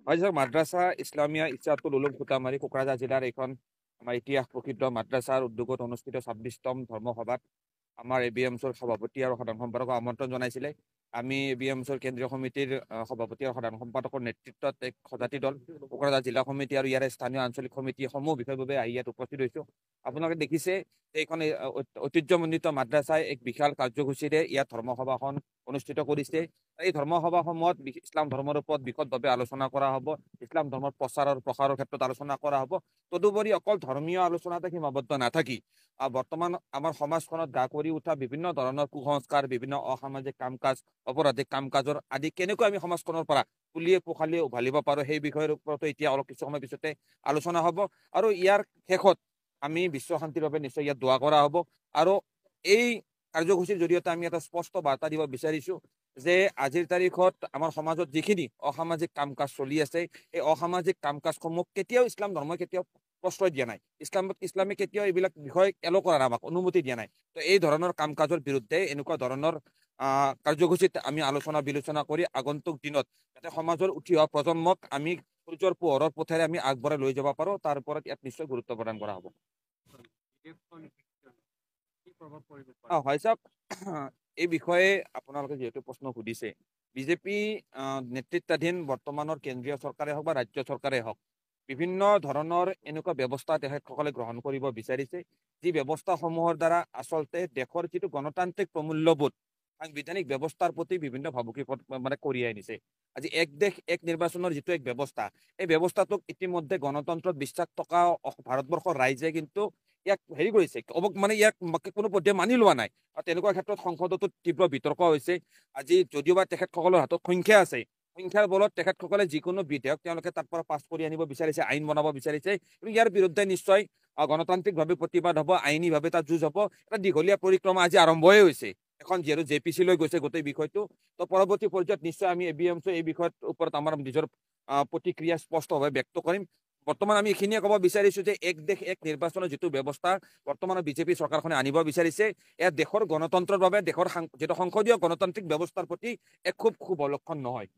হয় স্যাৰ, মাদ্ৰাসা ইসলামিয়া ইচ্ছাতুল উলুম খুটামাৰি কোকৰাঝাৰ জেলাৰ এখন আমাৰ ইতিহাস প্ৰসিদ্ধ মাদ্ৰাসাৰ উদ্যোগত অনুষ্ঠিত ২৬তম ধৰ্মসভাত আমাৰ ABMCৰ সভাপতি আৰু সাধাৰণ সম্পাদকক আমন্ত্ৰণ জনাইছিলে। আমি ABMCৰ কেন্দ্ৰীয় সমিতিৰ সভাপতি আৰু সাধাৰণ সম্পাদকৰ নেতৃত্বত এক সজাতি দল কোকৰাঝাৰ জিলা সমিতি আৰু ইয়াৰ স্থানীয় আঞ্চলিক সমিতিসমূহ বিষয়ভাৱে আহি ইয়াত উপস্থিত হৈছোঁ। আপোনালোকে দেখিছে এইখন ঐতিহ্যমণ্ডিত মাদ্ৰাছাই এক বিশাল কাৰ্যসূচীৰে ইয়াত ধৰ্মসভাখন অনুষ্ঠিত কৰিছে। এই ধৰ্মসভাসমূহত ইছলাম ধৰ্মৰ ওপৰত বিশদভাৱে আলোচনা কৰা হ'ব। ইছলাম ধৰ্মৰ প্ৰসাৰৰ ক্ষেত্ৰত আলোচনা কৰা হ'ব। তদুপৰি অকল ধৰ্মীয় আলোচনাতে সীমাবদ্ধ নাথাকি বৰ্তমান আমাৰ সমাজখনত গা কৰি উঠা বিভিন্ন ধৰণৰ কুসংস্কাৰ, বিভিন্ন অসামাজিক কাম কাজ, অপৰাধিক কাম কাজৰ আদি কেনেকৈ আমি সমাজখনৰ পৰা পুলিয়ে পোখালিয়ে উভালিব পাৰোঁ সেই বিষয়ৰ ওপৰতো এতিয়া অলপ কিছু সময় পিছতে আলোচনা হ'ব। আৰু ইয়াৰ শেষত আমি বিশ্ব শান্তিৰ বাবে নিশ্চয় ইয়াত দোৱা কৰা হ'ব। আৰু এই কাৰ্যসূচীৰ জৰিয়তে আমি এটা স্পষ্ট বাৰ্তা দিব বিচাৰিছোঁ যে আজিৰ তাৰিখত আমাৰ সমাজত যিখিনি অসামাজিক কাম কাজ চলি আছে, এই অসামাজিক কাম কাজসমূহ কেতিয়াও ইছলাম ধৰ্মই কেতিয়াও প্ৰশ্ৰয় দিয়া নাই। ইছলামে কেতিয়াও এইবিলাক বিষয় এলো কৰা নাই, আমাক অনুমতি দিয়া নাই। তো এই ধৰণৰ কাম কাজৰ বিৰুদ্ধে এনেকুৱা ধৰণৰ কাৰ্যসূচীত আমি আলোচনা বিলোচনা কৰি আগন্তুক দিনত যাতে সমাজৰ উঠি অহা প্ৰজন্মক আমি সূৰ্যৰ পোহৰৰ পথেৰে আমি আগবঢ়াই লৈ যাব পাৰোঁ, তাৰ ওপৰত ইয়াত নিশ্চয় গুৰুত্ব প্ৰদান কৰা হ'ব। হয় চাওক, এই বিষয়ে আপোনালোকে যিহেতু প্ৰশ্ন সুধিছে, বিজেপি নেতৃত্বাধীন বৰ্তমানৰ কেন্দ্ৰীয় চৰকাৰে হওক বা ৰাজ্য চৰকাৰে হওক বিভিন্ন ধৰণৰ এনেকুৱা ব্যৱস্থা তেখেতসকলে গ্ৰহণ কৰিব বিচাৰিছে, যি ব্যৱস্থাসমূহৰ দ্বাৰা আচলতে দেশৰ যিটো গণতান্ত্ৰিক প্ৰমূল্যবোধ, সাংবিধানিক ব্যৱস্থাৰ প্ৰতি বিভিন্ন ভাবুকি মানে কঢ়িয়াই আনিছে। আজি এক দেশ এক নিৰ্বাচনৰ যিটো এক ব্যৱস্থা, এই ব্যৱস্থাটোক ইতিমধ্যে গণতন্ত্ৰত বিশ্বাস থকা ভাৰতবৰ্ষৰ ৰাইজে কিন্তু ইয়াক হেৰি কৰিছে, মানে ইয়াক কোনো পধ্যে মানি লোৱা নাই। আৰু তেনেকুৱা ক্ষেত্ৰত সংসদতো তীব্ৰ বিতৰ্ক হৈছে। আজি যদিওবা তেখেতসকলৰ হাতত সংখ্যা আছে, সংখ্যাৰ বলত তেখেতসকলে যিকোনো বিধেয়ক তেওঁলোকে তাৰ পৰা পাছ কৰি আনিব বিচাৰিছে, আইন বনাব বিচাৰিছে। কিন্তু ইয়াৰ বিৰুদ্ধে নিশ্চয় গণতান্ত্ৰিকভাৱে প্ৰতিবাদ হ'ব, আইনীভাৱে তাত যুঁজ হ'ব। এটা দীঘলীয়া পৰিক্ৰমা আজি আৰম্ভই হৈছে। এখন যিহেতু JPC লৈ গৈছে গোটেই বিষয়টো, তো পৰৱৰ্তী পৰ্যায়ত নিশ্চয় আমি ABMC এই বিষয়ৰ ওপৰত আমাৰ নিজৰ প্ৰতিক্ৰিয়া স্পষ্টভাৱে ব্যক্ত কৰিম। বৰ্তমান আমি এইখিনিয়ে ক'ব বিচাৰিছোঁ যে এক দেশ এক নিৰ্বাচনৰ যিটো ব্যৱস্থা বৰ্তমানৰ বিজেপি চৰকাৰখনে আনিব বিচাৰিছে, এয়া দেশৰ গণতন্ত্ৰৰ বাবে, দেশৰ যিটো সংসদীয় গণতান্ত্ৰিক ব্যৱস্থাৰ প্ৰতি এক খুব শুভ লক্ষণ নহয়।